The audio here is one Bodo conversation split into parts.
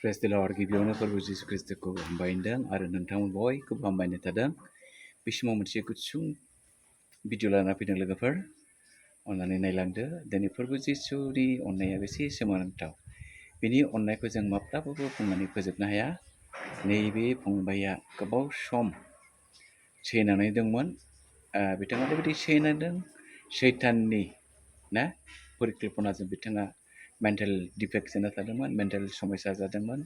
Praise the Lord. गिबियावनो प्रभु जिसु ख्रीष्टखौ हामबायदों आरो नोंथांमोन बयखौबो हामबायनाय थादों। बे समाव मोनसे गुसुं भिडिअ लाना फैदों लोगोफोर, अननानै नायलांदो। दिनै प्रभु जिसुनि अननाया बेसे सोमोनांथाव। बेनि अननायखौ जों माब्लाबाबो बुंनानै फोजोबनो हाया। नैबे फंबाया गोबाव सम सैनानै दंमोन। बिथाङा ओरैबायदि सैनांदों, सैताननि ना परिकल्पनाजों बिथाङा मेन्टेल डिफेक्ट जाना थादोंमोन, मेन्टेल समस्या जादोंमोन।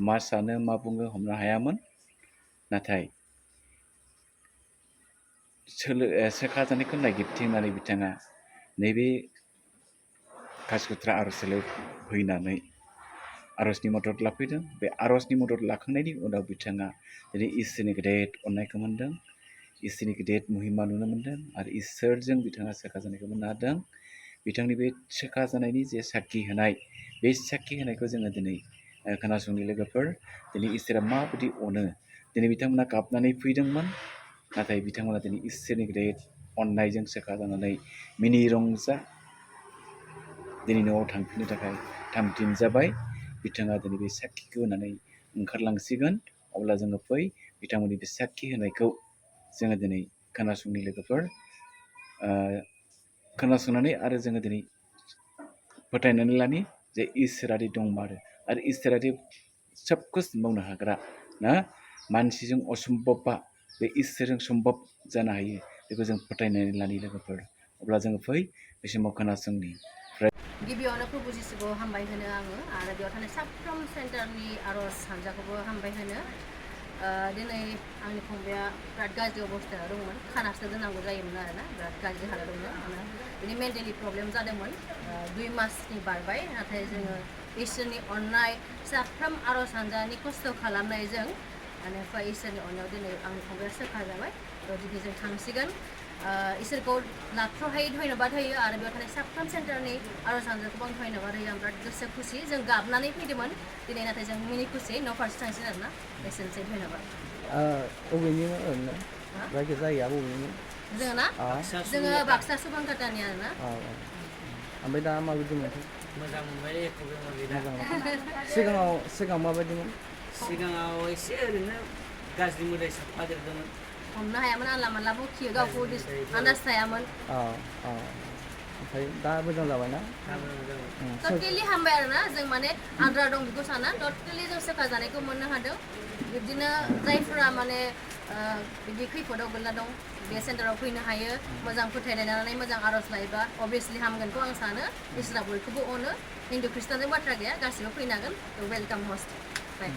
मा सानो मा बुङो हमनो हायामोन। नाथाय सोखा जानायखौ नागिरथिंनानै बिथाङा नैबे कासकुत्रा आर'जसालियाव फैनानै आर'जनि मदद लाफैदों। बे आर'जनि मदद लाखांनायनि उनाव बिथाङा दिनै इसोरनि गेदेर अननायखौ मोन्दों, इसोरनि गेदेर मुहिमा नुनो मोन्दों आरो इसोरजों बिथाङा सोखा जानायखौ मोननो हादों। बिथांनि बे सोखा जानायनि जे साखि होनाय, बे साखि होनायखौ जोङो दिनै खोनासंनि लोगोफोर। दिनै इसोरा माबायदि अनो। दिनै बिथांमोना गाबनानै फैदोंमोन, नाथाय बिथांमोना दिनै इसोरनि गेदेर अननायजों सोखा जानानै मिनि रंजा दिनै न'आव थांफिननो थाखाय थामथिम जाबाय। बिथाङा दिनै बे साखिखौ होनानै ओंखारलांसिगोन। अब्ला जोङो फै बिथांमोननि बे साखि होनायखौ जोङो दिनै खोनासंनि लोगोफोर। खोनासंनानै आरो जोङो दिनै फोथायनानै लानि जे इसोरादि दंमारो आरो इसोरादि सबकुछ मावनो हाग्रा ना, मानसिजों असम्भबा बे इसोरजों सम्भब जानो हायो, बेखौ जों फोथायनानै लानि लोगोफोर। अब्ला जोङो फै बे समाव खोनासंनि। गिबियावनो प्रभु जिसुखौ हामबाय होनो आङो आरो बेयाव थानाय साफ्रोम सेन्टारनि आर'ज हानजाखौबो हामबाय होनो। दिनै आंनि फंबाया बिराद गाज्रि अबस्थायाव दंमोन, खानासो दोननांगौ जायोमोन आरोना, बिराद गाज्रि हालोदावमोन। बिनि मेन्टेलि प्रब्लेम जादोंमोन। 2 मासनि बारबाय, नाथाय जोङो इसोरनि अननाय, साफ्रोम आर'ज हानजानि खस्थ' खालामनायजों बेनिफ्राय इसोरनि अननायाव दिनै आंनि फंबाया सोखा जाबाय। दिनै जों थांसिगोन। इसोरखौ लाथ्र'हायै धन्यबाद होयो आरो बेयाव थानाय साफ्रोम सेन्टारनि आर'ज हानजाखौबो आं धन्यबाद होयो। आं बिराद गोसो खुसि। जों गाबनानै फैदोंमोन दिनै, नाथाय जों मिनि खुसियै न' फारसे थांसिगोन आरोना। एसेनोसै, धन्यबाद। बबेनिमोन ओरैनो जायखि जायगाया बबेनिमोन? जोङो ना, जोङो बाक्सा सुबांकाटानि आरोना। ओमफ्राय दा माबायदि मोनखो? मोजां मोनबाय, प्रब्लेमा गैला। सिगाङाव माबायदिमोन? सिगाङाव एसे ओरैनो गाज्रि मोदाय साबफादेरदोंमोन। हमनो हायामोन, आनला मानला बखियो, गावखौ आन्दाज थायामोन। ओमफ्राय दा मोजां जाबायना? टटेलि हामबाय आरोना। जों माने आद्रा दं बेखौ साना, टटेलि जों सोखा जानायखौ मोननो हादों। बिब्दिनो जायफोरा माने बिदि खैफोदाव गोलैना दं, बे सेन्टाराव फैनो हायो। मोजां फोथायनानै मोजां आर'ज लायोबा अभियासलि हामगोनखौ आं सानो। इसोरा बयखौबो अनो। हिन्दु ख्रिस्टानजों बाथ्रा गैया, गासिबो फैनो हागोन। Welcome host. बाय।